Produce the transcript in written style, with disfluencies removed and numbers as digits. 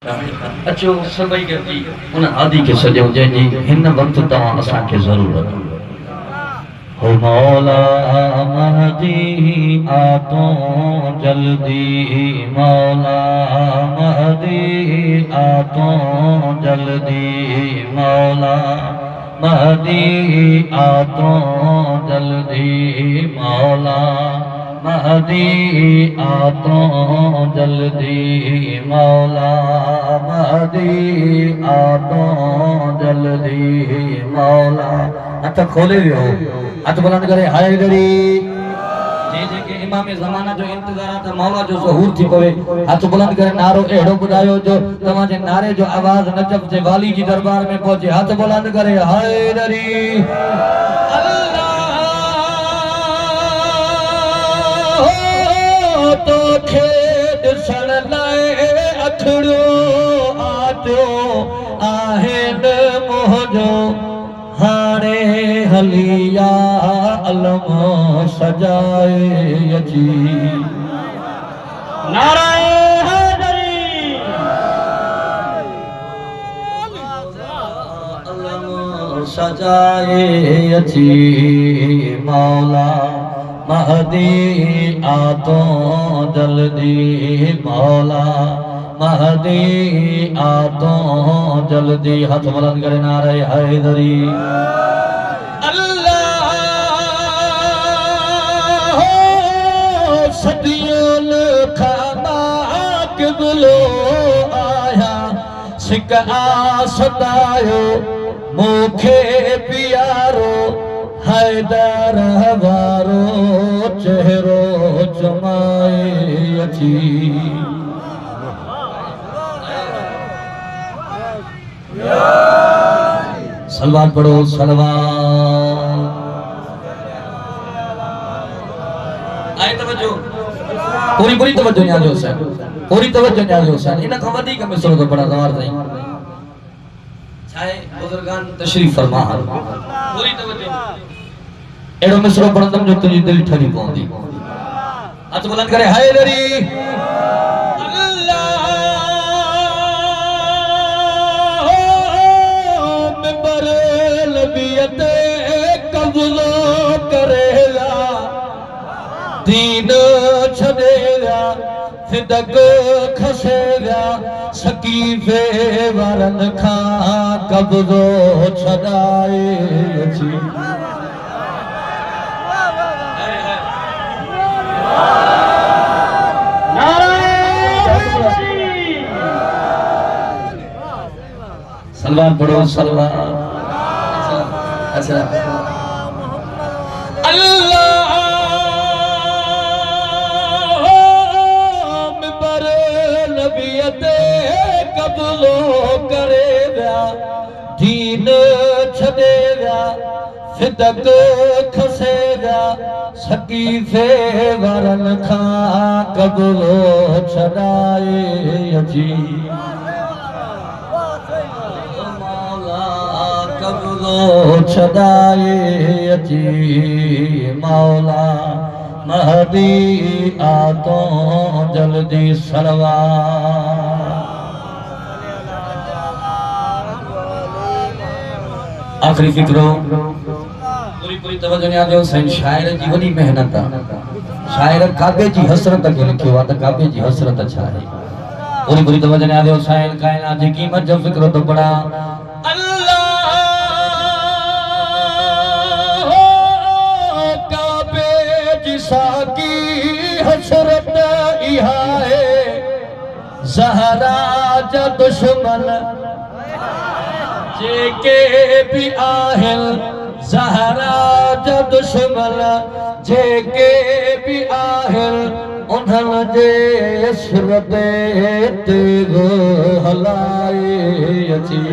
अचो सभई गॾिजी उन आदि खे सॼो जंहिंजी हिन वक़्तु तव्हां असांखे ज़रूरत हो मौला महदी आ तो जल्दी मौला महदी आ तो जल्दी मौला महदी आ तो जल्दी मौला महदी आ तो जल्दी मौला महदी आ तो जल्दी मौला। हथ खोले वियो, हथ बुलंद करे हैदरी जे के इमाम ज़माना जो इंतजार त मौला जो ज़हूर थी पवे। हथ बुलंद करे नारो एड़ो बुधायो जो तमा जे नारे जो आवाज नजफ जे वाली जी दरबार में पहुंचे। हथ बुलंद करे हैदरी तो खेद सन लाए अखड़ो आतो आहेन मोहजो हाणे हलिया अलम सजाए अची नाराए हैदरी अलम सजाए अची मौला महदी आ तो जल्दी मौला महदी आ तो जल्दी। हाथ बुलंद करे नारे हैदरी अल्लाह सदियों खाना किबलो आया सिका सदायो मुखे प्यारो हैदर वारो चेहरो जमाए अची सलवार पढ़ो सलवार आए तवज्जो पूरी पूरी तवज्जो न्याजो हुसैन पूरी तवज्जो न्याजो हुसैन इन खां वधीक मिसरो तो पढ़ा सवार नहीं छाए बुजुर्गान तशरीफ फरमा पूरी तवज्जो एड़ो मिसरो पढ़ंदम जो तुझी दिल ठरी पवंदी। हथ बुलंद करे हैदरी कब्ज़ो करेगा दीन छड़ेगा फिदक खसेगा सकीफे वारन खां कब्ज़ो छड़ाए अची सलवार पढ़ो सलवार। अच्छा अल्लाह मिंबर नबियत कब्ज़ो करेगा दीन छड़ेगा फिदक खसेगा सकीफे वारन खां कब्ज़ो छड़ाए अची कब्ज़ो छड़ाए अची मौला महदी आ तो जल्दी सलवार। आखिरी फिक्रो पूरी पूरी तवज्जो ने आजो सैन शायर जी वडी मेहनत शायर काबे जी हसरत के लिखियो आ त काबे जी हसरत छा है पूरी पूरी तवज्जो ने आजो शायर कायनात जी कीमत जो फिक्रो तो पड़ा साकी हसरत इहा है ज़हरा जा दुश्मन जेके भी आहिन ज़हरा जा दुश्मन जेके भी आहिन उन्हनि जे सिर ते तेग हलाए अची